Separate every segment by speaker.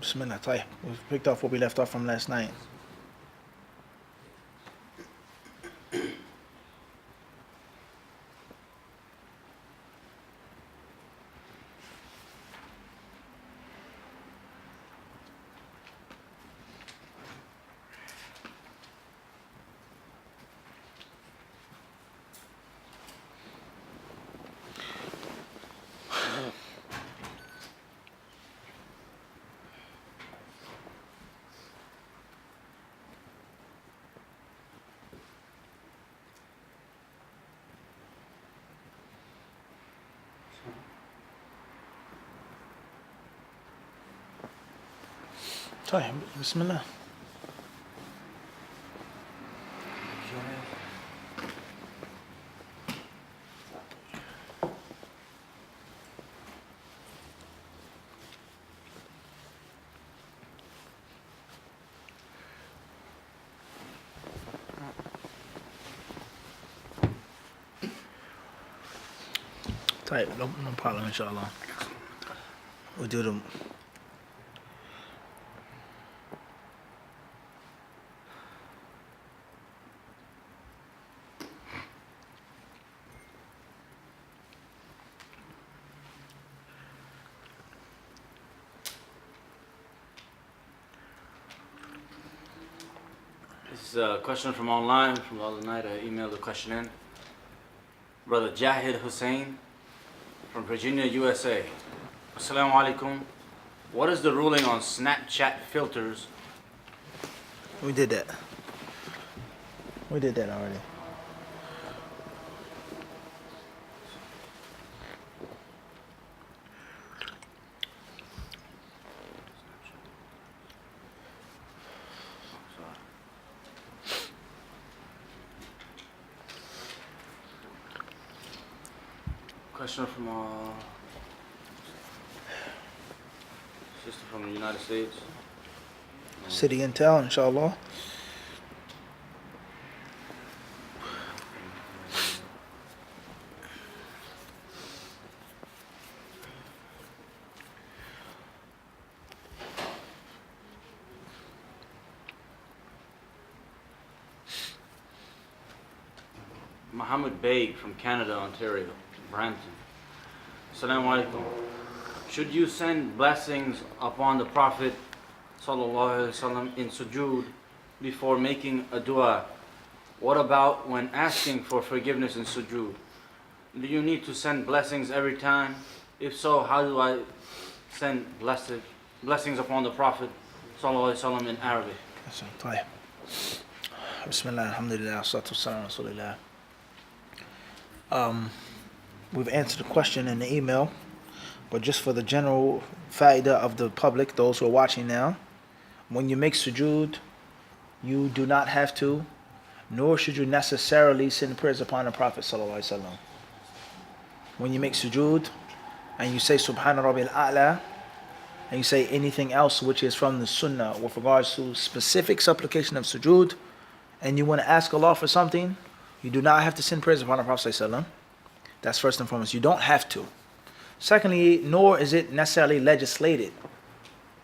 Speaker 1: Bismillah. طيب. We picked up where we left off from last night. طيب. Bismillah. طيب. No problem, inshallah. We'll do them.
Speaker 2: This is a question from online from the other night. I emailed the question in. Brother Jahid Hussein from Virginia, USA. Assalamu alaikum. What is the ruling on Snapchat filters?
Speaker 1: We did that. We did that already.
Speaker 2: Question from a sister from the United States.
Speaker 1: City Intel, inshallah.
Speaker 2: Muhammad Baig from Canada, Ontario, Brampton. Assalamu alaikum. Should you send blessings upon the Prophet sallallahu alaihi wasallam in sujood before making a dua? What about when asking for forgiveness in sujood? Do you need to send blessings every time? If so, how do I send blessings upon the Prophet sallallahu alaihi wasallam in Arabic?
Speaker 1: طيب. Bismillah, alhamdulillah, salatu wassalam, rasulillah. We've answered the question in the email, but just for the general faida of the public, those who are watching now, when you make sujood, you do not have to, nor should you necessarily send prayers upon the Prophet sallallahu alaihi wasallam. When you make sujood and you say Subhana Rabbil A'la, and you say anything else which is from the Sunnah with regards to specific supplication of sujood, and you want to ask Allah for something, you do not have to send prayers upon the Prophet sallallahu alaihi wasallam. That's first and foremost. You don't have to. Secondly, nor is it necessarily legislated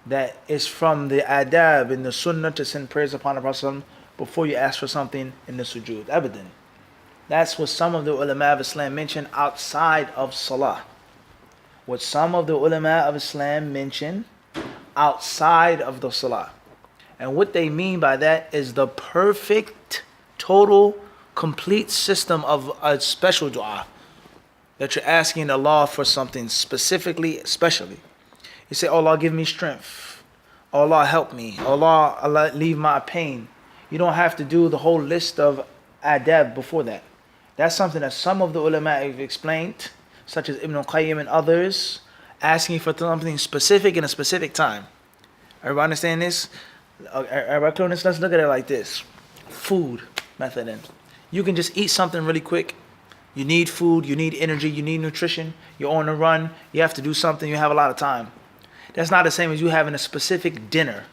Speaker 1: that it's from the adab in the sunnah to send prayers upon the Prophet before you ask for something in the sujood. Abadan. That's what some of the ulama of Islam mention outside of salah. What some of the ulama of Islam mention outside of the salah. And what they mean by that is the perfect, total, complete system of a special dua. That you're asking Allah for something specifically, especially. You say, Allah, give me strength. Allah, help me. Allah, leave my pain. You don't have to do the whole list of adab before that. That's something that some of the ulama have explained, such as Ibn Qayyim and others, asking for something specific in a specific time. Everybody understand this? Everybody, let's look at it like this. Food method. You can just eat something really quick. You need food, you need energy, you need nutrition, you're on the run, you have to do something, you have a lot of time. That's not the same as you having a specific dinner,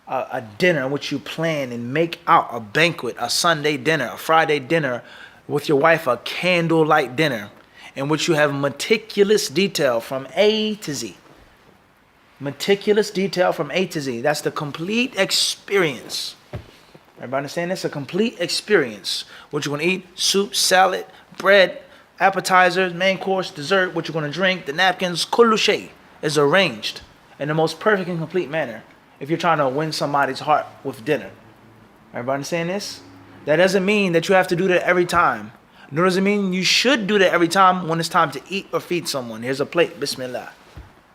Speaker 1: a dinner in which you plan and make out a banquet, a Sunday dinner, a Friday dinner with your wife, a candlelight dinner in which you have meticulous detail from A to Z. Meticulous detail from A to Z. That's the complete experience. Everybody understand this? A complete experience. What you're going to eat, soup, salad, bread, appetizers, main course, dessert, what you're going to drink, the napkins, kullu shay is arranged in the most perfect and complete manner if you're trying to win somebody's heart with dinner. Everybody understand this? That doesn't mean that you have to do that every time. Nor does it mean you should do that every time when it's time to eat or feed someone. Here's a plate, bismillah.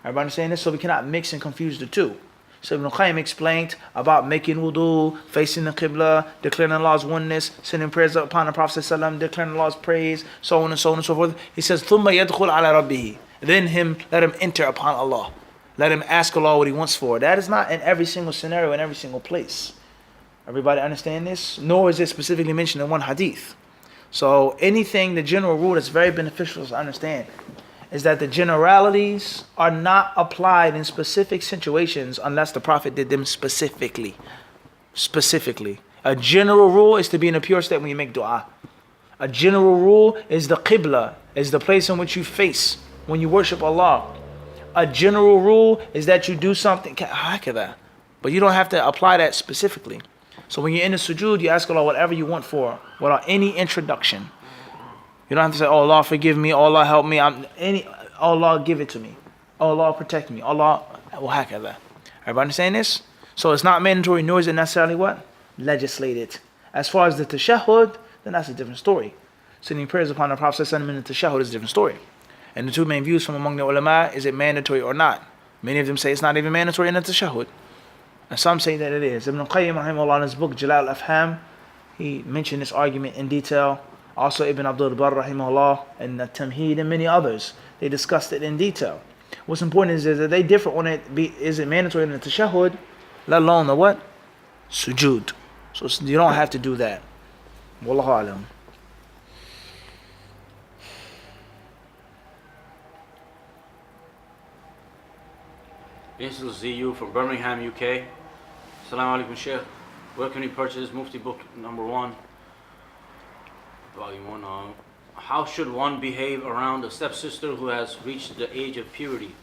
Speaker 1: Everybody understand this? So we cannot mix and confuse the two. So Ibn Qayyim explained about making wudu, facing the Qibla, declaring Allah's oneness, sending prayers upon the Prophet ﷺ, declaring Allah's praise, so on and so on and so forth. He says, ثُمَّ يَدْخُلْ عَلَى رَبِّهِ. Then let him enter upon Allah. Let him ask Allah what he wants for. That is not in every single scenario, in every single place. Everybody understand this? Nor is it specifically mentioned in one hadith. So anything, the general rule that's very beneficial to understand is that the generalities are not applied in specific situations unless the Prophet did them specifically. Specifically. A general rule is to be in a pure state when you make dua. A general rule is the Qibla, is the place in which you face when you worship Allah. A general rule is that you do something, but you don't have to apply that specifically. So when you're in the sujood, you ask Allah whatever you want for, without any introduction. You don't have to say, oh Allah forgive me, oh Allah help me, oh Allah give it to me, oh Allah protect me, Allah wahakadha. Everybody understand this? So it's not mandatory, nor is it necessarily what? Legislated. As far as the tashahhud, then that's a different story. Sending prayers upon the Prophet in the tashahhud is a different story. And the two main views from among the ulama, is it mandatory or not? Many of them say it's not even mandatory in the tashahhud. And some say that it is. Ibn Qayyim rahimahullah in his book Jalal al-Afham, he mentioned this argument in detail. Also Ibn Abdul Barr rahimahullah and the Tamheed and many others, they discussed it in detail. What's important is that they differ on it, is it mandatory in the tashahhud, let alone the what? Sujood. So you don't have to do that. Wallahu alam.
Speaker 2: This is ZU from Birmingham, UK. Assalamu alaikum, Sheikh. Where can we purchase Mufti book number 1, volume 1? How should one behave around a stepsister who has reached the age of puberty?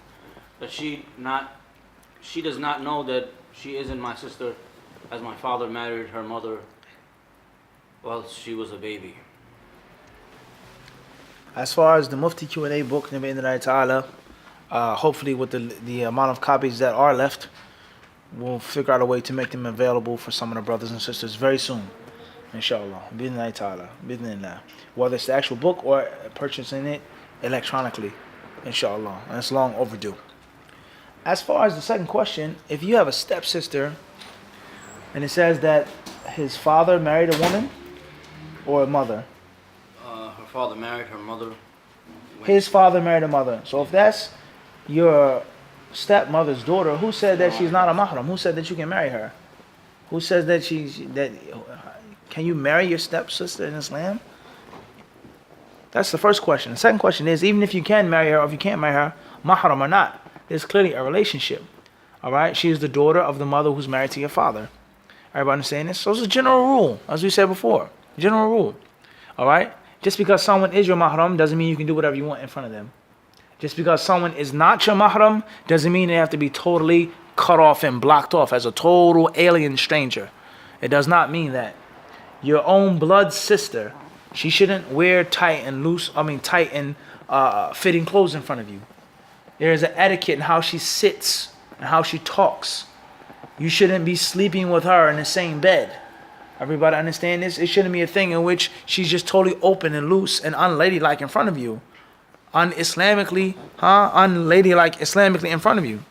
Speaker 2: That she does not know that she isn't my sister, as my father married her mother while she was a baby.
Speaker 1: As far as the Mufti Q&A book, hopefully with the amount of copies that are left, we'll figure out a way to make them available for some of the brothers and sisters very soon. Inshallah. Bidnillahi ta'ala. Bidnillah. Whether it's the actual book or purchasing it electronically. Inshallah. And it's long overdue. As far as the second question, if you have a stepsister and it says that his father married a woman or a mother?
Speaker 2: Her father married her mother.
Speaker 1: His father married a mother. So if that's your stepmother's daughter, who said that she's not a mahram? Who said that you can marry her? Who says that can you marry your stepsister in Islam? That's the first question. The second question is, even if you can marry her or if you can't marry her, mahram or not, there's clearly a relationship. Alright? She is the daughter of the mother who's married to your father. Everybody understand this? So it's a general rule, as we said before. General rule. Alright? Just because someone is your mahram doesn't mean you can do whatever you want in front of them. Just because someone is not your mahram doesn't mean they have to be totally cut off and blocked off as a total alien stranger. It does not mean that. Your own blood sister, she shouldn't wear tight and fitting clothes in front of you. There is an etiquette in how she sits and how she talks. You shouldn't be sleeping with her in the same bed. Everybody understand this? It shouldn't be a thing in which she's just totally open and loose and unladylike in front of you. Unladylike Islamically in front of you.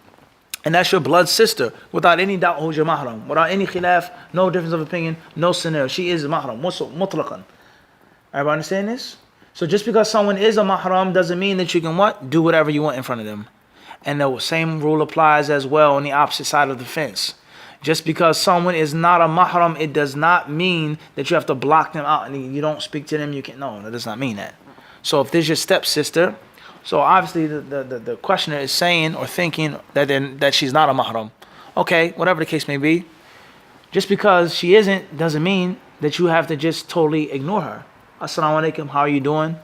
Speaker 1: And that's your blood sister, without any doubt who's your mahram. Without any khilaf, no difference of opinion, no scenario. She is a mahram, mutlaqan. Everybody understand this? So just because someone is a mahram doesn't mean that you can what? Do whatever you want in front of them. And the same rule applies as well on the opposite side of the fence. Just because someone is not a mahram, it does not mean that you have to block them out and you don't speak to them. You can't. No, that does not mean that. So if there's your stepsister, so obviously the questioner is saying or thinking that she's not a mahram. Okay, whatever the case may be. Just because she isn't doesn't mean that you have to just totally ignore her. Assalamu alaikum, how are you doing?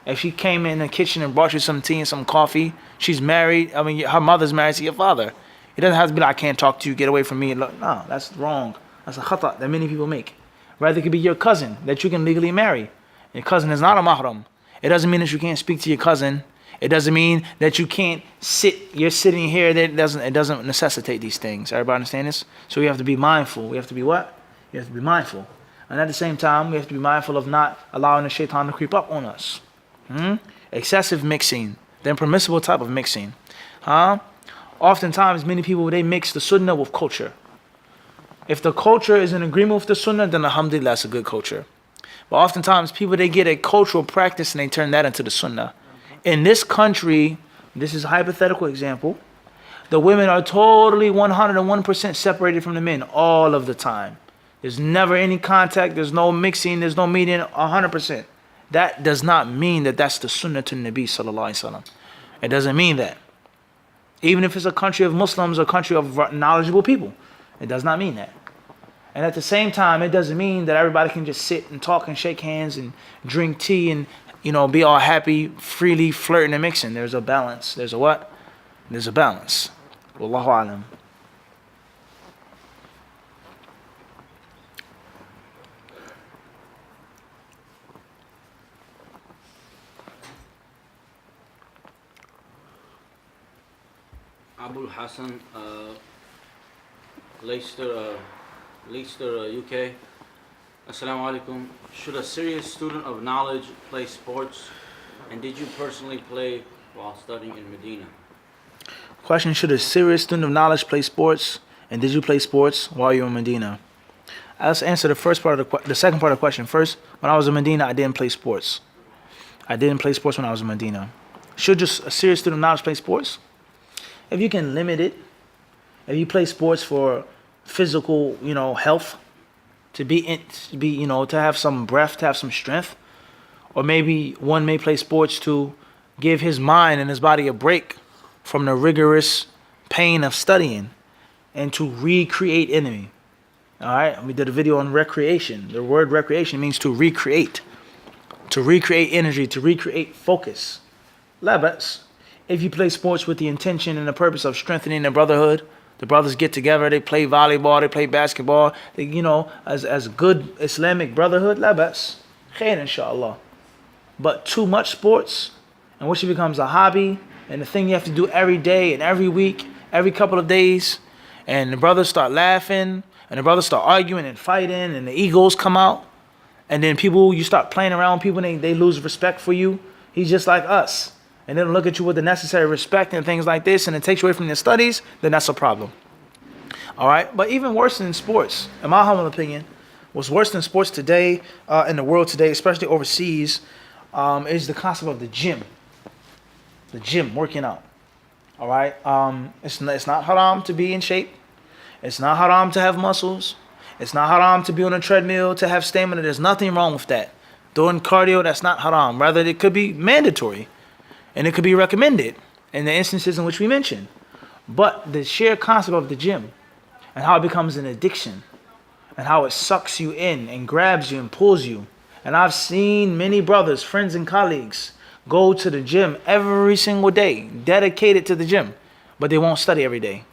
Speaker 1: If she came in the kitchen and brought you some tea and some coffee, she's married. I mean, her mother's married to your father. It doesn't have to be like, I can't talk to you, get away from me. No, that's wrong. That's a khata that many people make. Rather, it could be your cousin that you can legally marry. Your cousin is not a mahram. It doesn't mean that you can't speak to your cousin. It doesn't mean that you can't sit. You're sitting here. It doesn't necessitate these things. Everybody understand this? So we have to be mindful. We have to be what? You have to be mindful. And at the same time, we have to be mindful of not allowing the shaitan to creep up on us. Excessive mixing, the impermissible type of mixing. Oftentimes, many people, they mix the sunnah with culture. If the culture is in agreement with the sunnah, then alhamdulillah, it's a good culture. But oftentimes, people, they get a cultural practice and they turn that into the sunnah. In this country, this is a hypothetical example, the women are totally 101% separated from the men all of the time. There's never any contact, there's no mixing, there's no meeting, 100%. That does not mean that that's the sunnah to Nabi sallallahu alaihi wasallam. It doesn't mean that. Even if it's a country of Muslims, a country of knowledgeable people, it does not mean that. And at the same time, it doesn't mean that everybody can just sit and talk and shake hands and drink tea and, be all happy, freely flirting and mixing. There's a balance. There's a what? There's a balance. Wallahu alam.
Speaker 2: Abul Hassan, Leicester, UK. Assalamu alaikum. Should a serious student of knowledge play sports? And did you personally play while studying in Medina?
Speaker 1: Question: should a serious student of knowledge play sports? And did you play sports while you were in Medina? Let's answer the second part of the question first. When I was in Medina, I didn't play sports. I didn't play sports when I was in Medina. Should just a serious student of knowledge play sports? If you can limit it, if you play sports for physical, health, to have some breath, to have some strength, or maybe one may play sports to give his mind and his body a break from the rigorous pain of studying and to recreate enemy. All right, we did a video on recreation. The word recreation means to recreate energy, to recreate focus. Labas. If you play sports with the intention and the purpose of strengthening the brotherhood, the brothers get together, they play volleyball, they play basketball, as good Islamic brotherhood, labas, khair inshallah. But too much sports, and which becomes a hobby, and the thing you have to do every day and every week, every couple of days, and the brothers start laughing, and the brothers start arguing and fighting, and the egos come out, and then you start playing around with people, and they lose respect for you. He's just like us. And they don't look at you with the necessary respect and things like this, and it takes you away from your studies, then that's a problem. All right? But even worse than sports, in my humble opinion, what's worse than sports today, in the world today, especially overseas, is the concept of the gym. The gym, working out. All right? It's not haram to be in shape. It's not haram to have muscles. It's not haram to be on a treadmill, to have stamina. There's nothing wrong with that. Doing cardio, that's not haram. Rather, it could be mandatory. And it could be recommended in the instances in which we mentioned. But the sheer concept of the gym and how it becomes an addiction and how it sucks you in and grabs you and pulls you. And I've seen many brothers, friends and colleagues go to the gym every single day, dedicated to the gym, but they won't study every day.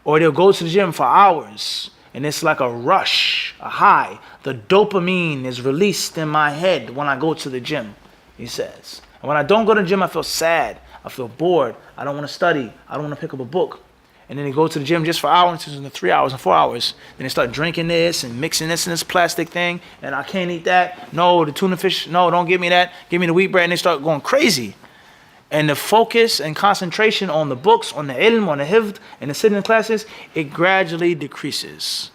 Speaker 1: Or they'll go to the gym for hours and it's like a rush, a high. The dopamine is released in my head when I go to the gym, he says. And when I don't go to the gym, I feel sad. I feel bored. I don't want to study. I don't want to pick up a book. And then they go to the gym just for hours, and 3 hours and 4 hours. Then they start drinking this and mixing this in this plastic thing. And I can't eat that. No, the tuna fish. No, don't give me that. Give me the wheat bread. And they start going crazy. And the focus and concentration on the books, on the ilm, on the hifd, and the sitting in classes, it gradually decreases.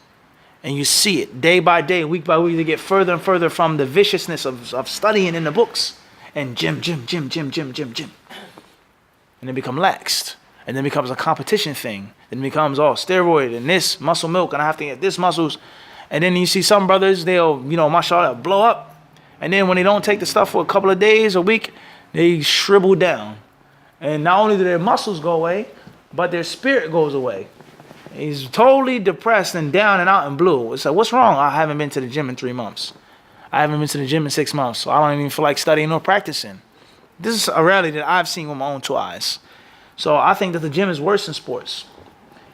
Speaker 1: And you see it day by day, week by week, they get further and further from the viciousness of studying in the books. And gym. And then become laxed. And then becomes a competition thing. Then becomes steroid and this muscle milk and I have to get this muscles. And then you see some brothers, they'll, mashallah, blow up. And then when they don't take the stuff for a couple of days, a week, they shrivel down. And not only do their muscles go away, but their spirit goes away. He's totally depressed and down and out and blue. It's like, what's wrong? I haven't been to the gym in 3 months. I haven't been to the gym in 6 months, so I don't even feel like studying or practicing. This is a reality that I've seen with my own 2 eyes. So I think that the gym is worse in sports.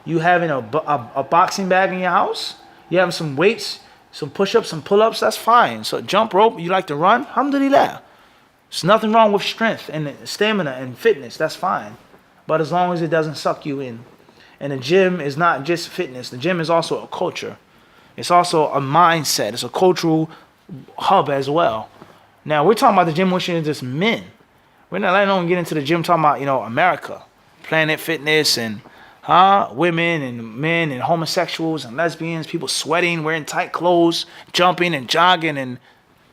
Speaker 1: You having a boxing bag in your house, you having some weights, some push-ups, some pull-ups, that's fine. So jump rope, you like to run, alhamdulillah. There's nothing wrong with strength and stamina and fitness, that's fine. But as long as it doesn't suck you in. And the gym is not just fitness. The gym is also a culture. It's also a mindset. It's a cultural hub as well. Now, we're talking about the gym, which is just men. We're not letting them get into the gym talking about, America, Planet Fitness, and women and men and homosexuals and lesbians, people sweating, wearing tight clothes, jumping and jogging, and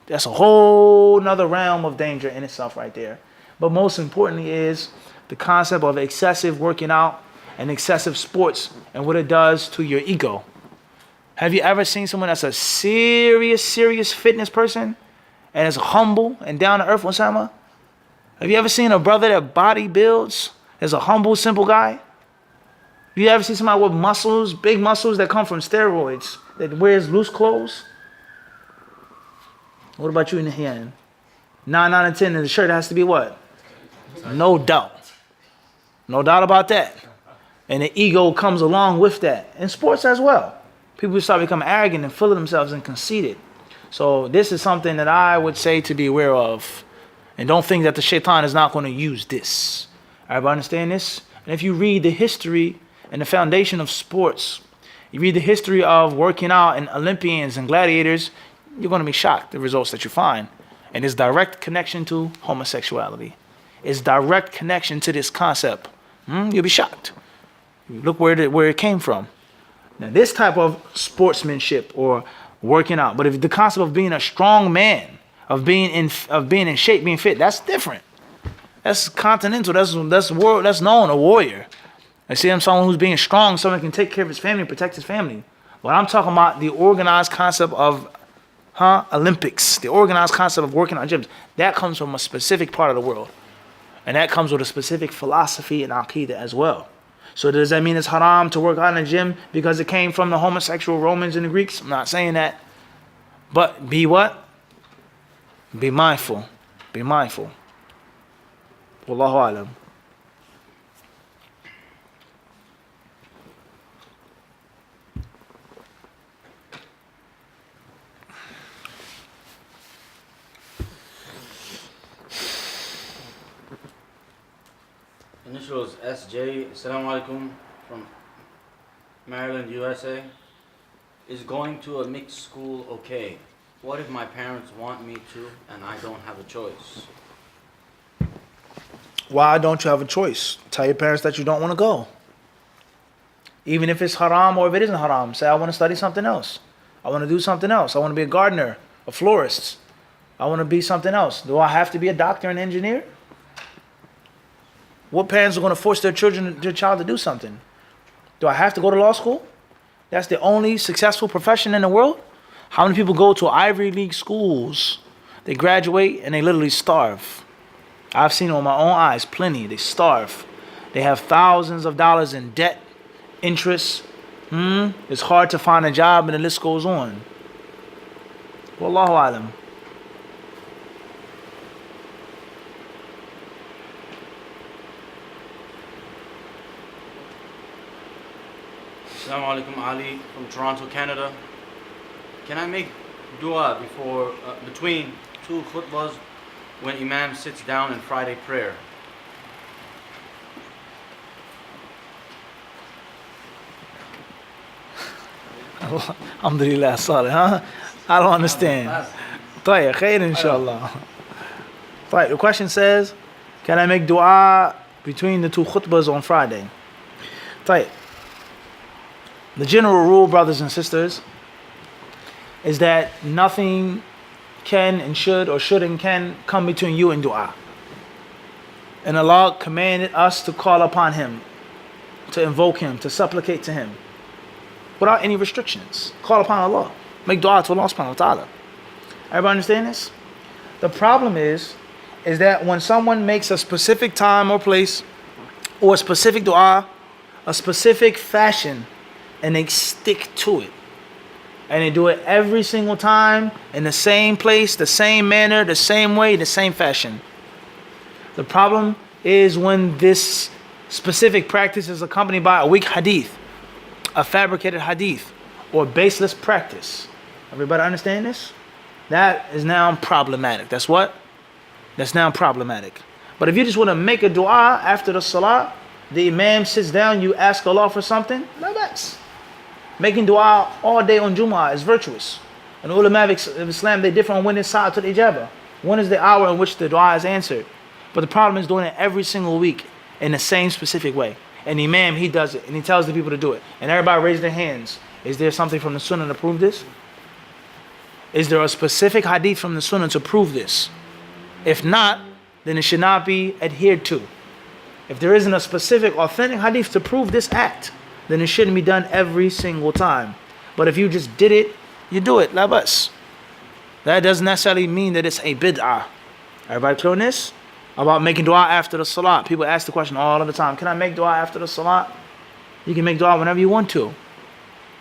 Speaker 1: that's a whole nother realm of danger in itself right there. But most importantly is the concept of excessive working out and excessive sports and what it does to your ego. Have you ever seen someone that's a serious fitness person and is humble and down to earth, Osama? Have you ever seen a brother that body builds as a humble, simple guy? Have you ever seen somebody with muscles, big muscles that come from steroids, that wears loose clothes? What about you in the hand? 9 out of 10 in the shirt has to be what? No doubt. No doubt about that. And the ego comes along with that. In sports as well. People start becoming arrogant and full of themselves and conceited. So this is something that I would say to be aware of. And don't think that the shaitan is not going to use this. Everybody understand this? And if you read the history and the foundation of sports, you read the history of working out and Olympians and gladiators, you're going to be shocked the results that you find. And it's direct connection to homosexuality. It's direct connection to this concept. You'll be shocked. Look where it came from. Now, this type of sportsmanship or working out, but if the concept of being a strong man, of being in shape, being fit, that's different. That's continental. That's world. That's known a warrior. I see him someone who's being strong, someone who can take care of his family, protect his family. But I'm talking about the organized concept of Olympics, the organized concept of working out gyms. That comes from a specific part of the world, and that comes with a specific philosophy and aqidah as well. So does that mean it's haram to work out in a gym because it came from the homosexual Romans and the Greeks? I'm not saying that. But be what? Be mindful. Be mindful. Wallahu alam.
Speaker 2: Initials SJ. Assalamu alaikum from Maryland, USA. Is going to a mixed school okay? What if my parents want me to and I don't have a choice?
Speaker 1: Why don't you have a choice? Tell your parents that you don't want to go. Even if it's haram or if it isn't haram. Say, I want to study something else. I want to do something else. I want to be a gardener, a florist. I want to be something else. Do I have to be a doctor and engineer? What parents are going to force their child to do something? Do I have to go to law school? That's the only successful profession in the world? How many people go to Ivy League schools? They graduate and they literally starve. I've seen it with my own eyes, plenty. They starve. They have thousands of dollars in debt, interest. It's hard to find a job and the list goes on. Wallahu alam.
Speaker 2: Assalamu alaikum, Ali from Toronto, Canada. Can I make dua between 2 khutbahs when Imam sits down in Friday prayer?
Speaker 1: Alhamdulillah, Salih, huh? I don't understand. طيب, khair inshallah. طيب, the question says, can I make dua between the 2 khutbahs on Friday? طيب. The general rule, brothers and sisters, is that nothing can and should or should and can come between you and dua. And Allah commanded us to call upon Him, to invoke Him, to supplicate to Him, without any restrictions. Call upon Allah. Make dua to Allah subhanahu wa ta'ala. Everybody understand this? The problem is that when someone makes a specific time or place, or a specific dua, a specific fashion, and they stick to it, and they do it every single time in the same place, the same manner, the same way, the same fashion. The problem is when this specific practice is accompanied by a weak hadith, a fabricated hadith, or baseless practice. Everybody understand this? That is now problematic. That's what? That's now problematic. But if you just want to make a dua after the salah, the imam sits down, you ask Allah for something, no that's. Making dua all day on Jumu'ah is virtuous. And the ulama of Islam, they differ on when is sa'atul ijabah. When is the hour in which the dua is answered. But the problem is doing it every single week in the same specific way. And the imam, he does it, and he tells the people to do it. And everybody raise their hands. Is there something from the sunnah to prove this? Is there a specific hadith from the sunnah to prove this? If not, then it should not be adhered to. If there isn't a specific authentic hadith to prove this act, then it shouldn't be done every single time. But if you just did it, you do it, la bas. That doesn't necessarily mean that it's a bid'ah. Everybody clear on this? About making dua after the salat. People ask the question all of the time, can I make dua after the salat? You can make dua whenever you want to.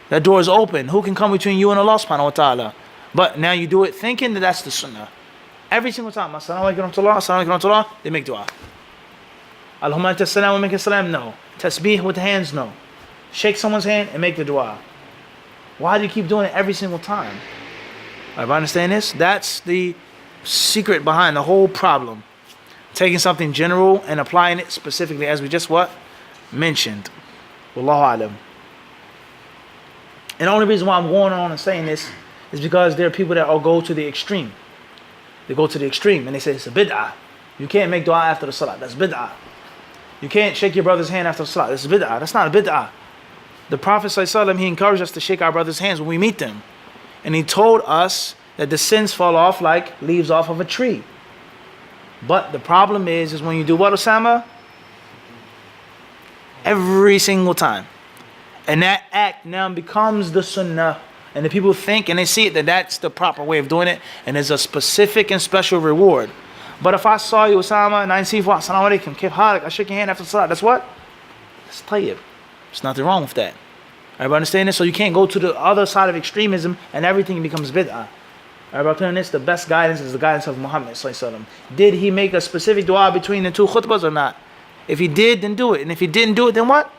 Speaker 1: That door is open. Who can come between you and Allah subhanahu wa ta'ala? But now you do it thinking that that's the sunnah. Every single time, assalamu alaikum wa rahmatullah, assalamu alaikum wa rahmatullah, they make dua. Allahumma anta salam wa minka salam, no. Tasbih with the hands, no. Shake someone's hand and make the dua. Why do you keep doing it every single time? Everybody understand this? That's the secret behind the whole problem. Taking something general and applying it specifically as we just what? Mentioned. Wallahu alam. And the only reason why I'm going on and saying this is because there are people that all go to the extreme. They go to the extreme and they say it's a bid'ah. You can't make dua after the salah. That's bid'ah. You can't shake your brother's hand after the salah. That's bid'ah. That's not a bid'ah. The Prophet ﷺ, he encouraged us to shake our brother's hands when we meet them. And he told us that the sins fall off like leaves off of a tree. But the problem is when you do what, Osama? Every single time. And that act now becomes the sunnah. And the people think and they see it that that's the proper way of doing it. And there's a specific and special reward. But if I saw you, Osama, and I didn't see you, assalamu alaikum, kif halik, I shook your hand after salah, that's what? That's tayyib. There's nothing wrong with that. Everybody understand this? So you can't go to the other side of extremism and everything becomes bid'ah. Everybody clear on this? The best guidance is the guidance of Muhammad ﷺ. Did he make a specific dua between the two khutbahs or not? If he did, then do it. And if he didn't do it, then what?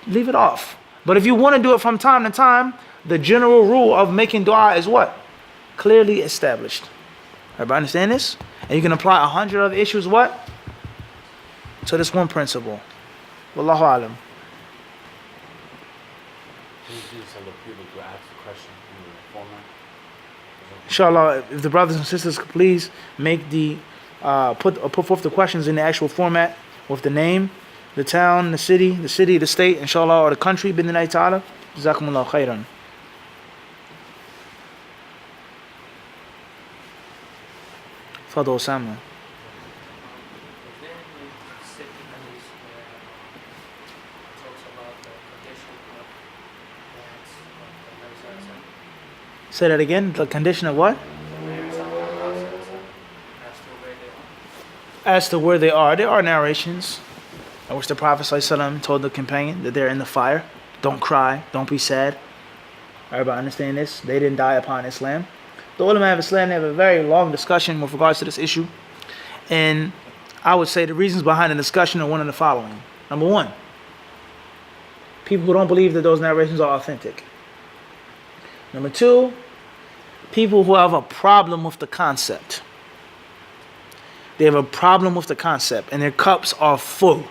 Speaker 1: Leave it off. But if you want to do it from time to time, the general rule of making dua is what? Clearly established. Everybody understand this? And you can apply 100 other issues, what? To this one principle. Wallahu alam.
Speaker 2: Can you please tell the people to ask the question in the format?
Speaker 1: Inshallah, if the brothers and sisters could please make the put forth the questions in the actual format with the name, the town, the city, the state, inshallah, or the country, bidnillahi ta'ala. Jazakumullah khairan. Fadl Osama. Say that again. The condition of what? As to where they are. There are narrations in which the Prophet ﷺ told the companion that they're in the fire. Don't cry. Don't be sad. Everybody understand this? They didn't die upon Islam. The ulama of Islam, they have a very long discussion with regards to this issue. And I would say the reasons behind the discussion are one of the following. Number one, people who don't believe that those narrations are authentic. Number two, people who have a problem with the concept. They have a problem with the concept and their cups are full.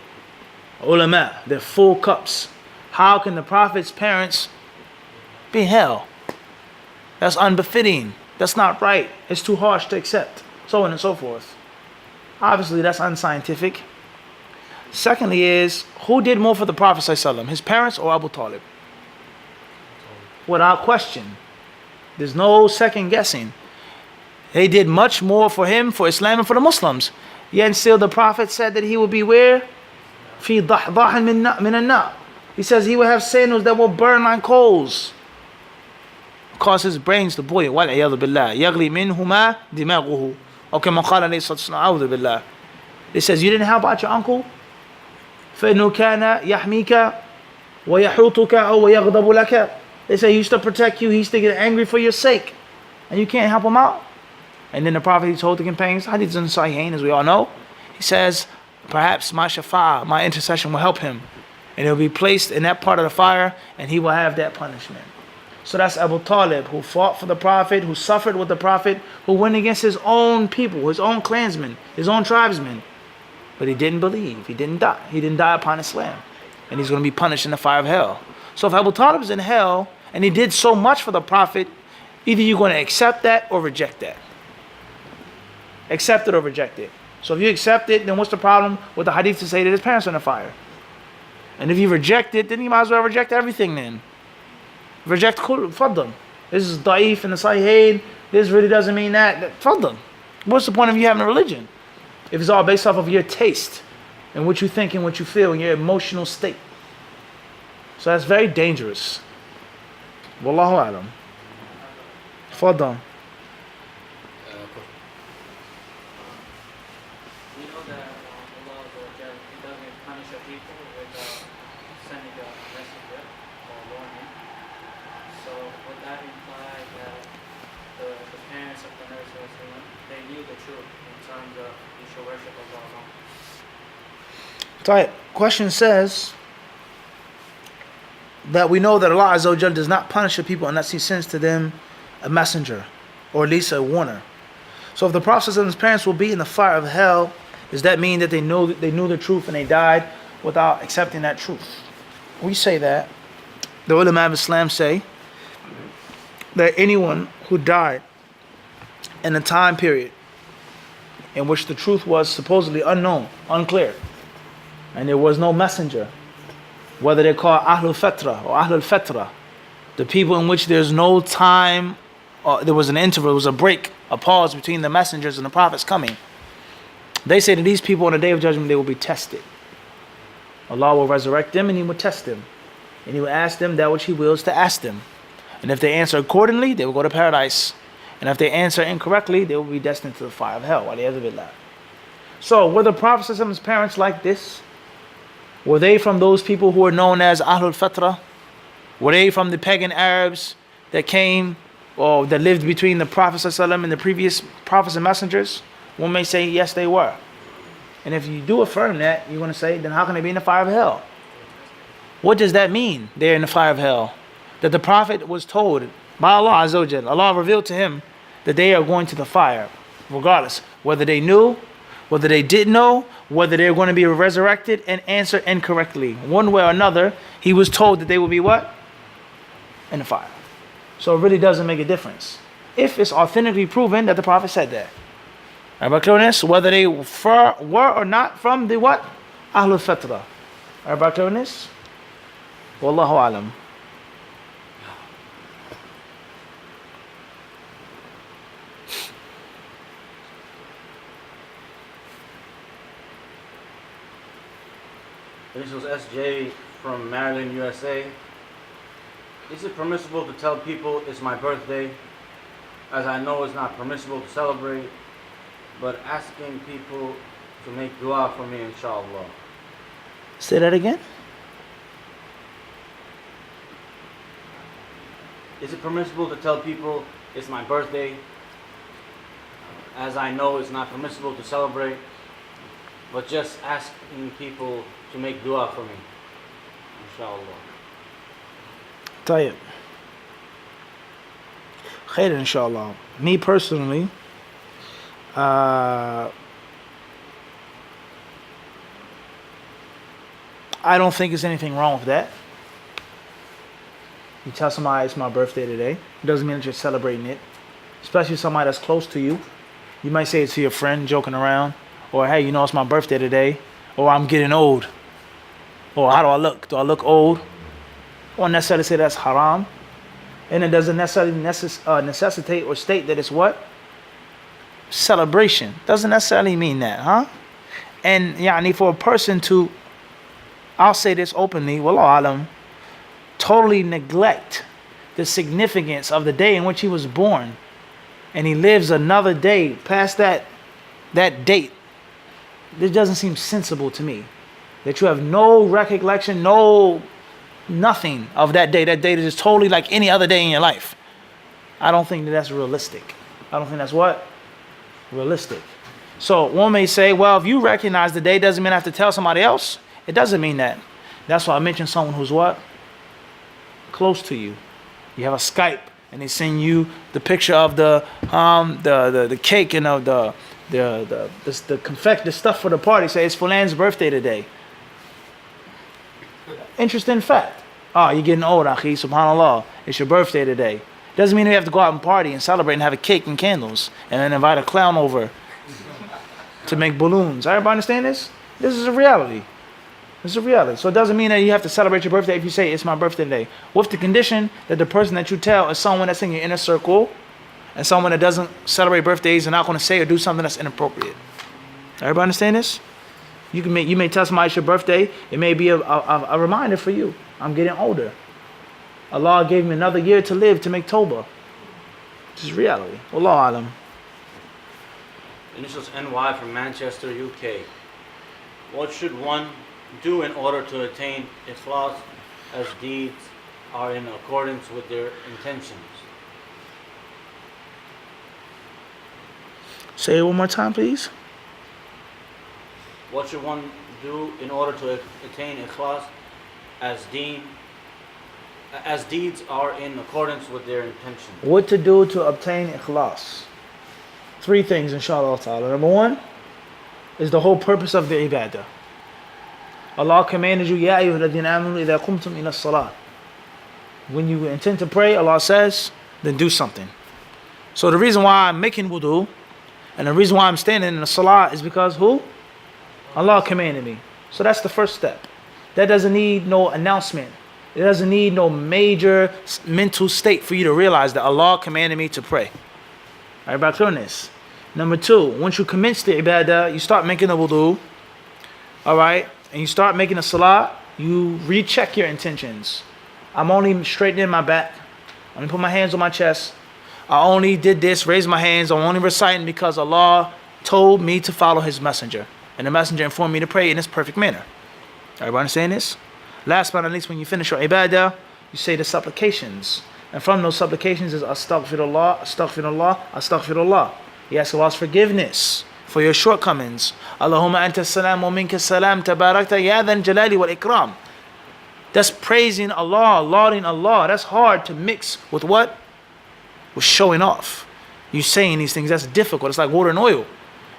Speaker 1: Ulama, they're full cups. How can the Prophet's parents be in hell? That's unbefitting. That's not right. It's too harsh to accept. So on and so forth. Obviously, that's unscientific. Secondly is, who did more for the Prophet ﷺ? His parents or Abu Talib? Without question. There's no second guessing. They did much more for him, for Islam, and for the Muslims. Yet still the Prophet said that he would be where? Fi dahdahin min an-nar. He says he will have sandals that will burn like coals. Cause his brains to boil. وَالْعِيَاذُ بِاللَّهِ يَغْلِي مِنْهُمَا دِمَاغُهُ أو كما قال عليه الصلاة والسلام أعوذ بالله. It says, you didn't help out your uncle? فَإِنُّ كَانَ يَحْمِيكَ وَيَحُوتُكَ أَوْ وَيَغْضَبُ لَكَ. They say he used to protect you, he used to get angry for your sake. And you can't help him out. And then the Prophet, he told the companions, hadith in Sahihain, as we all know, he says, perhaps my shafa, my intercession will help him. And he'll be placed in that part of the fire, and he will have that punishment. So that's Abu Talib, who fought for the Prophet, who suffered with the Prophet, who went against his own people, his own clansmen, his own tribesmen. But he didn't believe. He didn't die. He didn't die upon Islam. And he's going to be punished in the fire of hell. So if Abu Talib is in hell, and he did so much for the Prophet, either you're going to accept that or reject that. Accept it or reject it. So if you accept it, then what's the problem with the hadith to say that his parents are in the fire? And if you reject it, then you might as well reject everything then. Reject faddal. This is da'if in the Sahih. This really doesn't mean that. Faddal. What's the point of you having a religion? If it's all based off of your taste and what you think and what you feel and your emotional state. So that's very dangerous. Wallahu alam. Faddal.
Speaker 3: We know that Allah He doesn't punish a people without sending a messenger or warning. So would that imply that the parents of the Prophet, they knew the truth in terms of you should worship Allah alone?
Speaker 1: Right. Question says that we know that Allah Azza wa Jal does not punish the people unless He sends to them a messenger, or at least a warner. So if the Prophet and his parents will be in the fire of hell, does that mean that they knew the truth and they died without accepting that truth? We say that. The ulama of Islam say that anyone who died in a time period in which the truth was supposedly unknown, unclear, and there was no messenger, whether they're called Ahlul Fatra or Ahlul Fatra, the people in which there's no time, or there was an interval, there was a break, a pause between the messengers and the prophets coming. They say that these people on the Day of Judgment, they will be tested. Allah will resurrect them and He will test them. And He will ask them that which He wills to ask them. And if they answer accordingly, they will go to paradise. And if they answer incorrectly, they will be destined to the fire of hell. So were the Prophet and his parents like this? Were they from those people who are known as Ahlul Fatra? Were they from the pagan Arabs that came or that lived between the Prophet ﷺ and the previous prophets and messengers? One may say, yes, they were. And if you do affirm that, you're going to say, then how can they be in the fire of hell? What does that mean, they're in the fire of hell? That the Prophet was told by Allah Azza wa Jal, Allah revealed to him that they are going to the fire, regardless, whether they knew, whether they didn't know, whether they're going to be resurrected and answer incorrectly. One way or another, he was told that they will be what? In the fire. So it really doesn't make a difference if it's authentically proven that the Prophet said that. Everybody clear on this? Whether they were or not from the what? Ahlul Fatra. Everybody clear on this? Wallahu alam.
Speaker 2: This was SJ from Maryland, USA. Is it permissible to tell people it's my birthday, as I know it's not permissible to celebrate, but asking people to make dua for me, inshallah?
Speaker 1: Say that again?
Speaker 2: Is it permissible to tell people it's my birthday, as I know it's not permissible to celebrate, but just asking people to make dua for me, inshallah?
Speaker 1: Tayyib. Khair, inshallah. Me personally, I don't think there's anything wrong with that. You tell somebody it's my birthday today. It doesn't mean that you're celebrating it. Especially somebody that's close to you. You might say it to your friend joking around. Or, hey, you know it's my birthday today. Or I'm getting old. Or how do I look? Do I look old? Or necessarily say that's haram. And it doesn't necessarily necessitate or state that it's what? Celebration. Doesn't necessarily mean that, huh? And yani, for a person to, I'll say this openly, wallahu alam, totally neglect the significance of the day in which he was born, and he lives another day past that date, this doesn't seem sensible to me. That you have no recollection, nothing of that day. That day is just totally like any other day in your life. I don't think that that's realistic. I don't think that's what? Realistic. So one may say, well, if you recognize the day, doesn't mean I have to tell somebody else. It doesn't mean that. That's why I mentioned someone who's what? Close to you. You have a Skype, and they send you the picture of the cake and of the confetti, the stuff for the party. Say it's Fulan's birthday today. Interesting fact. Oh, you're getting old, Akhi, subhanAllah. It's your birthday today. Doesn't mean you have to go out and party and celebrate and have a cake and candles and then invite a clown over to make balloons. Everybody understand this? This is a reality. This is a reality. So it doesn't mean that you have to celebrate your birthday if you say it's my birthday today. With the condition that the person that you tell is someone that's in your inner circle and someone that doesn't celebrate birthdays and not going to say or do something that's inappropriate. Everybody understand this? You may tell somebody it's your birthday. It may be a reminder for you. I'm getting older. Allah gave me another year to live to make Tawbah. This is reality. Wallahu alam.
Speaker 2: Initials NY from Manchester, UK. What should one do in order to attain ikhlas as deeds are in accordance with their intentions?
Speaker 1: Say it one more time, please.
Speaker 2: What should one do in order to attain ikhlas as deeds are in accordance with their intentions?
Speaker 1: What to do to obtain ikhlas? 3 things, inshallah ta'ala. Number 1 is the whole purpose of the ibadah. Allah commanded you, Ya ayyuhalladhina amanu idha qumtum ila salat. When you intend to pray, Allah says, then do something. So the reason why I'm making wudu and the reason why I'm standing in the salah is because who? Allah commanded me. So that's the first step. That doesn't need no announcement. It doesn't need no major mental state for you to realize that Allah commanded me to pray. Everybody clear on this? Number 2, once you commence the ibadah, you start making the wudu, alright, and you start making the salah, you recheck your intentions. I'm only straightening my back. I'm going to put my hands on my chest. I only did this, raise my hands. I'm only reciting because Allah told me to follow His messenger. And the messenger informed me to pray in this perfect manner. Everybody understand this? Last but not least, when you finish your ibadah, you say the supplications. And from those supplications is astaghfirullah, astaghfirullah, astaghfirullah. You ask Allah's forgiveness for your shortcomings. Allahumma anta salam wa minka salam tabarakta ya dhan jalali wal ikram. That's praising Allah, lauding Allah. That's hard to mix with what? With showing off. You saying these things, that's difficult. It's like water and oil.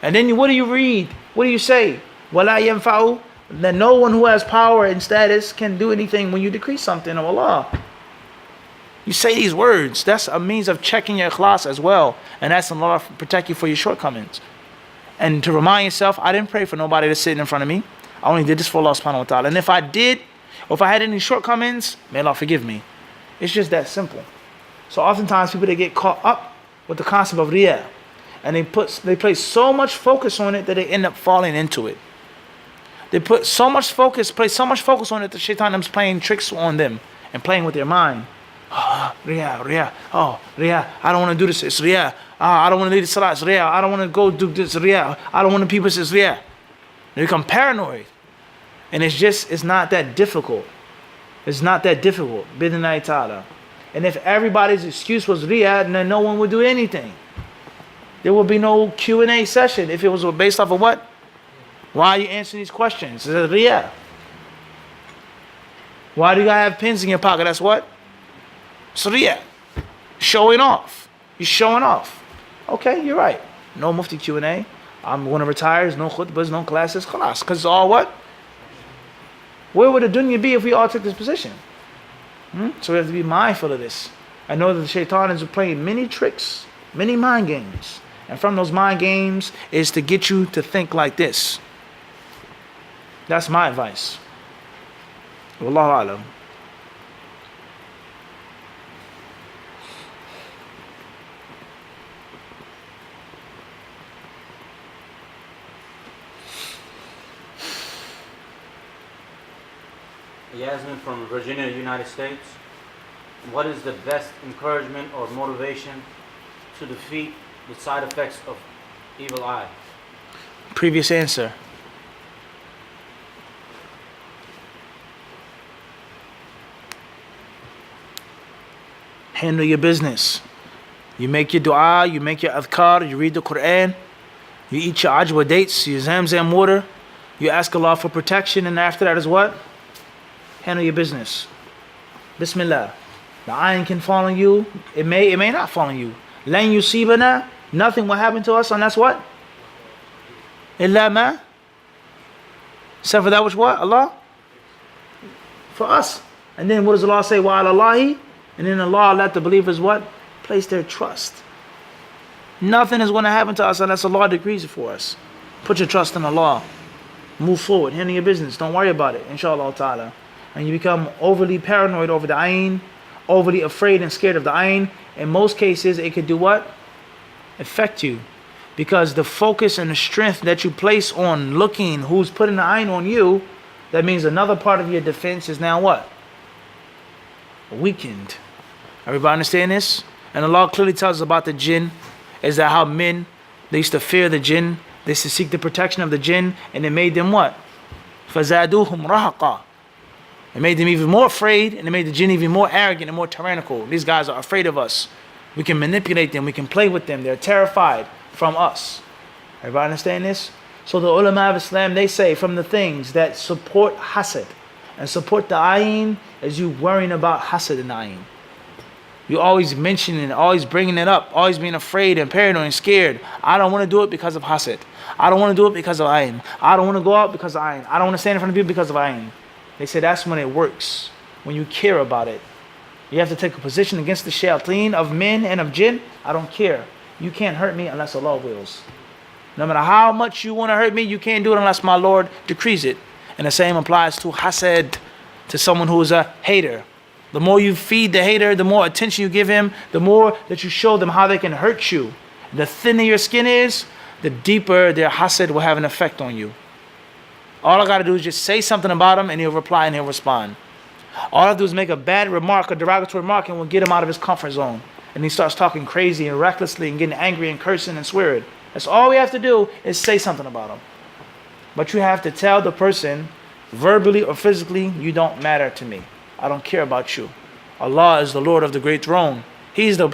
Speaker 1: And then what do you read? What do you say? Wala yanfa'u. That no one who has power and status can do anything when you decrease something of Allah. You say these words. That's a means of checking your ikhlas as well. And asking Allah to protect you for your shortcomings. And to remind yourself, I didn't pray for nobody that's sitting in front of me. I only did this for Allah subhanahu wa ta'ala. And if I did, or if I had any shortcomings, may Allah forgive me. It's just that simple. So oftentimes people, they get caught up with the concept of riyah. And they place so much focus on it that they end up falling into it. They place so much focus on it that shaitan is playing tricks on them and playing with their mind. Riyah. Oh, riyah. I don't want to do this. It's riyah. I don't want to lead the salah. It's riyah. I don't want to go do this. Riyah. I don't want the people. It's riyah. They become paranoid. And it's not that difficult. It's not that difficult. Bidnai ta'ala. And if everybody's excuse was riyah, then no one would do anything. There would be no Q&A session if it was based off of what? Why are you answering these questions? It's riyah. Why do you gotta have pins in your pocket? That's what? It's riyah. Showing off. You're showing off. Okay, you're right. No mufti Q&A. I'm going to retire. There's no khutbahs, no classes. Khalas. Because it's all what? Where would the dunya be if we all took this position? So we have to be mindful of this. I know that the shaitan is playing many tricks, many mind games. And from those mind games is to get you to think like this. That's my advice. Wallahu alam.
Speaker 2: Yasmin from Virginia, United States. What is the best encouragement or motivation to defeat the side effects of evil eye?
Speaker 1: Previous answer. Handle your business. You make your dua, you make your adhkar, you read the Quran, You eat your ajwa dates, your zamzam water. You ask Allah for protection, and after that is what? Handle your business. Bismillah. The iron can fall on you. It may not fall on you. Lan yusibana, nothing will happen to us unless what? Illa ma. Except for that which what? Allah? For us. And then what does Allah say? Wa alallahi. And then Allah let the believers what? Place their trust. Nothing is going to happen to us unless Allah decrees it for us. Put your trust in Allah. Move forward. Handle your business. Don't worry about it. Inshallah ta'ala. And you become overly paranoid over the ayn, overly afraid and scared of the ayn. In most cases, it could do what? Affect you. Because the focus and the strength that you place on looking who's putting the ayn on you, that means another part of your defense is now what? Weakened. Everybody understand this? And Allah clearly tells us about the jinn, is that how men, they used to fear the jinn, they used to seek the protection of the jinn, and it made them what? فَزَادُوهُمْ رَهَقًا. It made them even more afraid, and it made the jinn even more arrogant and more tyrannical. These guys are afraid of us. We can manipulate them, we can play with them, they're terrified from us. Everybody understand this? So the ulama of Islam, they say from the things that support hasad and support the ayn is you worrying about hasad and ayn. You always mentioning, always bringing it up, always being afraid and paranoid and scared. I don't want to do it because of hasad. I don't want to do it because of ayn. I don't want to go out because of ayn. I don't want to stand in front of people because of ayn. They say that's when it works, when you care about it. You have to take a position against the shayateen of men and of jinn. I don't care. You can't hurt me unless Allah wills. No matter how much you want to hurt me, you can't do it unless my Lord decrees it. And the same applies to hasad, to someone who is a hater. The more you feed the hater, the more attention you give him, the more that you show them how they can hurt you. The thinner your skin is, the deeper their hasad will have an effect on you. All I got to do is just say something about him and he'll reply and he'll respond. All I have to do is make a bad remark, a derogatory remark, and we'll get him out of his comfort zone. And he starts talking crazy and recklessly and getting angry and cursing and swearing. That's all we have to do is say something about him. But you have to tell the person, verbally or physically, you don't matter to me. I don't care about you. Allah is the Lord of the great throne. He's who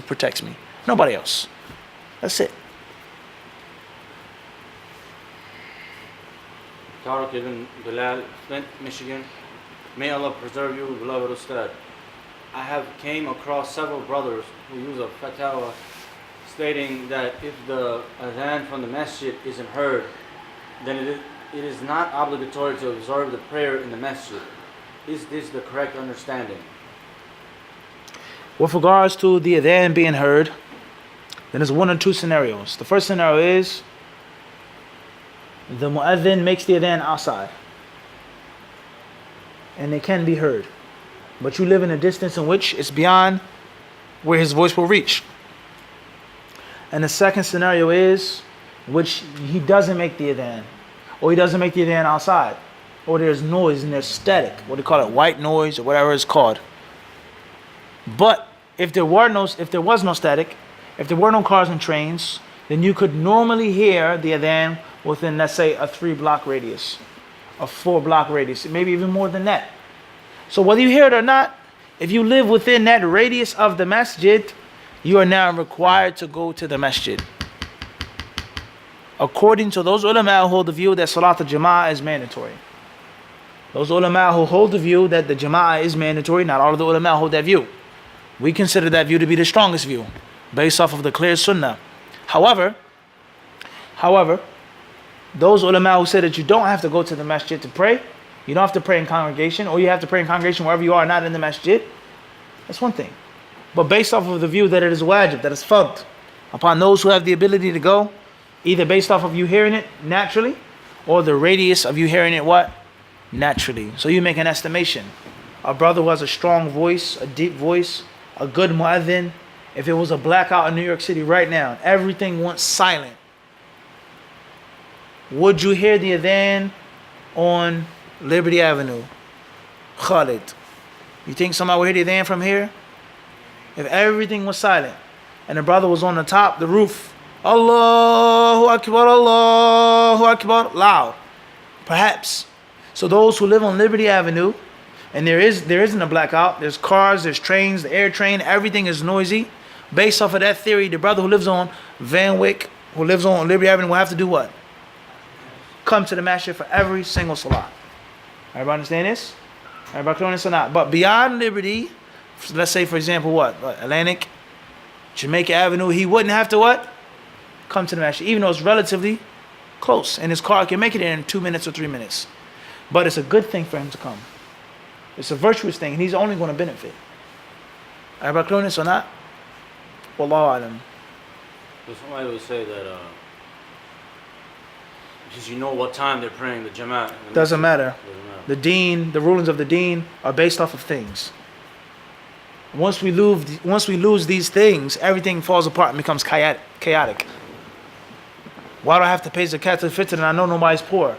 Speaker 1: protects me. Nobody else. That's it.
Speaker 2: Tariq ibn Bilal, Flint, Michigan. May Allah preserve you, beloved Ustad. I have came across several brothers who use a fatwa stating that if the adhan from the masjid isn't heard, then it is not obligatory to observe the prayer in the masjid. Is this the correct understanding?
Speaker 1: With regards to the adhan being heard, then there's one or two scenarios. The first scenario is the mu'adhin makes the adhan outside and it can be heard, but you live in a distance in which it's beyond where his voice will reach. And the second scenario is which he doesn't make the adhan, or he doesn't make the adhan outside, or there's noise and there's static, what they call it, white noise or whatever it's called. But if there was no static, if there were no cars and trains, then you could normally hear the adhan within, let's say, a 3-block radius, a 4-block radius, maybe even more than that. So whether you hear it or not, if you live within that radius of the masjid, you are now required to go to the masjid. According to those ulama who hold the view that Salat al-Jama'ah is mandatory. Those ulama who hold the view that the Jama'ah is mandatory, not all of the ulama hold that view. We consider that view to be the strongest view, based off of the clear sunnah. However, those ulama who say that you don't have to go to the masjid to pray, you don't have to pray in congregation, or you have to pray in congregation wherever you are, not in the masjid, that's one thing. But based off of the view that it is wajib, that is fard, upon those who have the ability to go, either based off of you hearing it naturally, or the radius of you hearing it what? Naturally. So you make an estimation. A brother who has a strong voice, a deep voice, a good muadhin, if it was a blackout in New York City right now, everything went silent, would you hear the adhan on Liberty Avenue? Khalid. You think somebody would hear the adhan from here? If everything was silent and the brother was on the top, the roof, Allahu Akbar, Allahu Akbar, loud, perhaps. So those who live on Liberty Avenue, and there isn't a blackout, there's cars, there's trains, the air train, everything is noisy. Based off of that theory, the brother who lives on Van Wyck who lives on Liberty Avenue will have to do what? Come to the masjid for every single salah. Everybody understand this? Everybody clear on this or not? But beyond Liberty, let's say for example what? Atlantic, Jamaica Avenue, he wouldn't have to what? Come to the masjid, even though it's relatively close. And his car can make it in 2 minutes or 3 minutes. But it's a good thing for him to come. It's a virtuous thing, and he's only going to benefit. Everybody clear on this or not? Wallahu alam.
Speaker 2: So somebody would say that because you know what time they're praying the Jamaat.
Speaker 1: Doesn't matter.
Speaker 2: Doesn't matter.
Speaker 1: The deen, the rulings of the deen are based off of things. Once we lose these things, everything falls apart and becomes chaotic. Why do I have to pay zakat to the fitr and I know nobody's poor?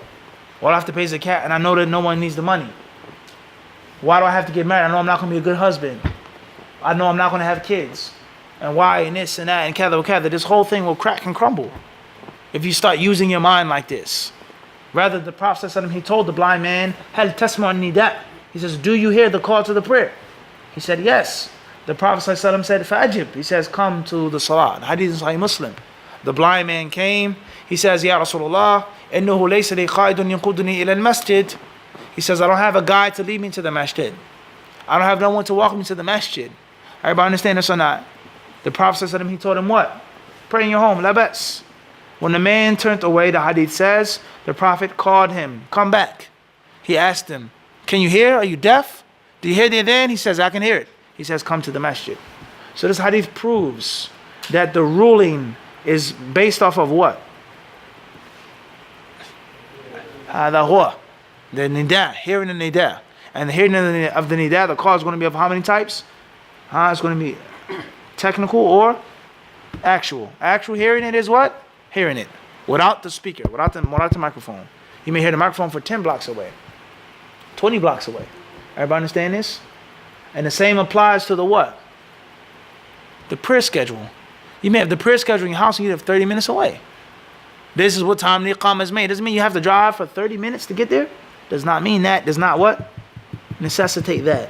Speaker 1: Why do I have to pay zakat and I know that no one needs the money? Why do I have to get married? I know I'm not going to be a good husband. I know I'm not going to have kids. And why and this and that and katha. This whole thing will crack and crumble if you start using your mind like this. Rather, the Prophet ﷺ, he told the blind man, Hal tasma' nida. He says, do you hear the call to the prayer? He said, yes. The Prophet ﷺ said, Fa'ajib. He says, come to the salah. The hadith is Sahih Muslim. The blind man came. He says, Ya Rasulullah, innahu laysa li qaidun yanquduni ila al-masjid. He says, I don't have a guide to lead me to the masjid. I don't have no one to walk me to the masjid. Everybody understand this or not? The Prophet ﷺ, he told him what? Pray in your home, la bas. When the man turned away, the hadith says, the Prophet called him, come back. He asked him, can you hear? Are you deaf? Do you hear the adhan? He says, I can hear it. He says, come to the masjid. So this hadith proves that the ruling is based off of what? The nida, hearing the nida. And the hearing of the nida, the call is going to be of how many types? It's going to be technical or actual. Actual hearing it is what? Hearing it. Without the speaker, without the microphone. You may hear the microphone for 10 blocks away. 20 blocks away. Everybody understand this? And the same applies to the what? The prayer schedule. You may have the prayer schedule in your house and you live 30 minutes away. This is what time the iqamah is made. Doesn't mean you have to drive for 30 minutes to get there. Does not mean that. Does not what? Necessitate that.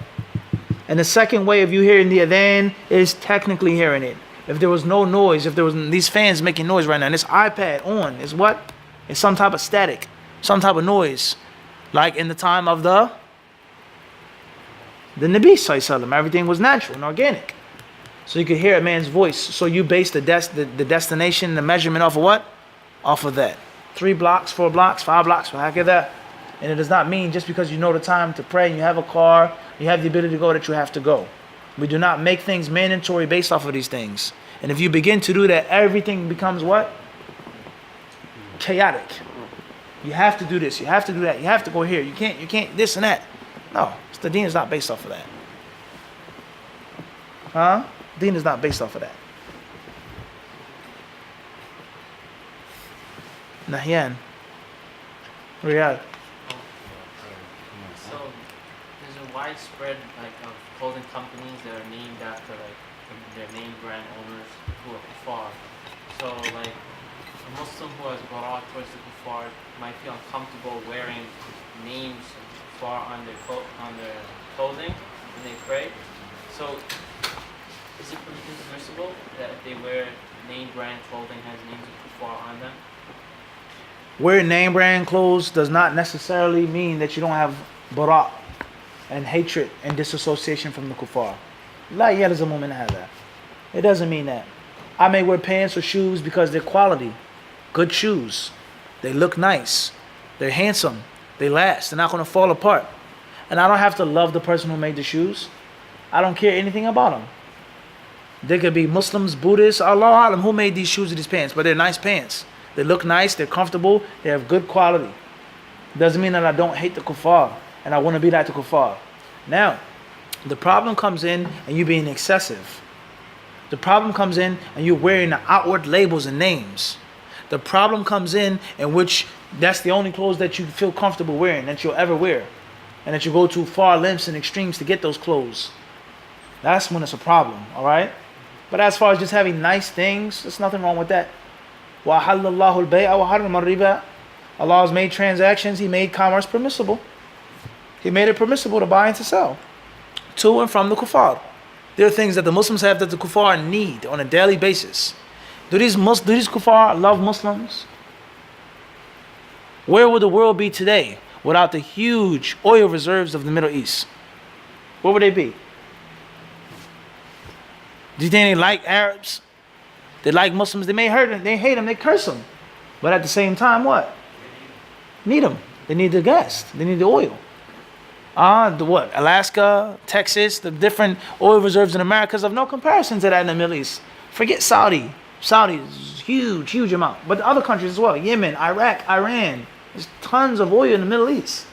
Speaker 1: And the second way of you hearing the adhan is technically hearing it. If there was no noise, if there was these fans making noise right now, and this iPad on is what? It's some type of static, some type of noise. Like in the time of the Nabi Sallallahu Alaihi Wasallam, everything was natural and organic. So you could hear a man's voice. So you base the destination, the measurement off of what? Off of that. 3 blocks, 4 blocks, 5 blocks, that. And it does not mean just because you know the time to pray and you have a car, you have the ability to go, that you have to go. We do not make things mandatory based off of these things. And if you begin to do that, everything becomes what? Chaotic. You have to do this, you have to do that, you have to go here, you can't this and that. No, the deen is not based off of that. Deen is not based off of that. Nahyan. Riyadh.
Speaker 3: So there's a widespread of clothing companies that are named after their name brand owners who are kuffar. So a Muslim who has brought towards the kuffar might feel uncomfortable wearing names of kuffar on their clothing when they pray. So is it permissible that if they wear name brand clothing has names of kuffar on them?
Speaker 1: Wearing name brand clothes does not necessarily mean that you don't have bara' and hatred and disassociation from the kuffar. La yalzamu min hadha. It doesn't mean that. I may wear pants or shoes because they're quality. Good shoes. They look nice. They're handsome. They last. They're not going to fall apart. And I don't have to love the person who made the shoes. I don't care anything about them. They could be Muslims, Buddhists, Allah Alam, who made these shoes or these pants, but they're nice pants. They look nice, they're comfortable, they have good quality. Doesn't mean that I don't hate the kuffar and I want to be like the kuffar. Now, the problem comes in and you being excessive. The problem comes in and you're wearing the outward labels and names. The problem comes in which that's the only clothes that you feel comfortable wearing, that you'll ever wear. And that you go to far lengths and extremes to get those clothes. That's when it's a problem, alright? But as far as just having nice things, there's nothing wrong with that. وَأَحَلَّ اللَّهُ الْبَيْعَ وَحَرَّمَ الرِّبَا. Allah has made transactions, He made commerce permissible. He made it permissible to buy and to sell. To and from the kuffar. There are things that the Muslims have that the kuffar need on a daily basis. Do these kuffar love Muslims? Where would the world be today without the huge oil reserves of the Middle East? Where would they be? Do you think they like Arabs? They like Muslims? They may hurt them, they hate them, they curse them. But at the same time, what? Need them. They need the gas. They need the oil. The what? Alaska, Texas, the different oil reserves in America is of no comparison to that in the Middle East. Forget Saudi. Saudi is huge, huge amount. But the other countries as well. Yemen, Iraq, Iran. There's tons of oil in the Middle East.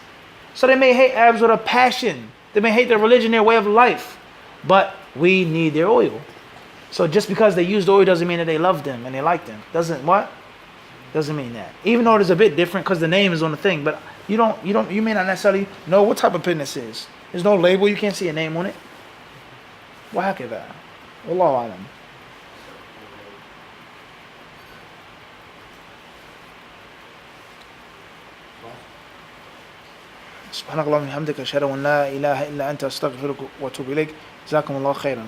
Speaker 1: So they may hate Arabs with a passion. They may hate their religion, their way of life. But we need their oil. So just because they use the oil doesn't mean that they love them and they like them. Doesn't what? Doesn't mean that. Even though it's a bit different because the name is on the thing, but you may not necessarily know what type of pen this is. There's no label, you can't see a name on it. وهكذا. والله أعلم. سبحانك اللهم وبحمدك أشهد أن لا إله إلا أنت أستغفرك وأتوب إليك. جزاكم الله خيرا.